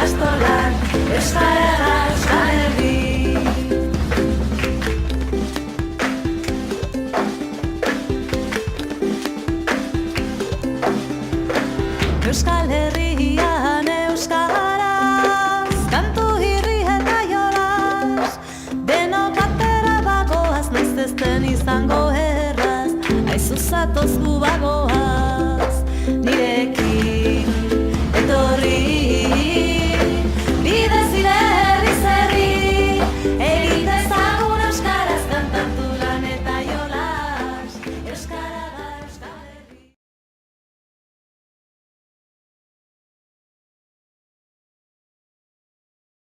ikastolan, Euskarara, Euskal Herri. Euskal Herrian euskaraz, kantu hirri eta jolas, denok atera bagoaz, noiz ez den izango erraz, aizu zatoz gu bagoaz, nirekin.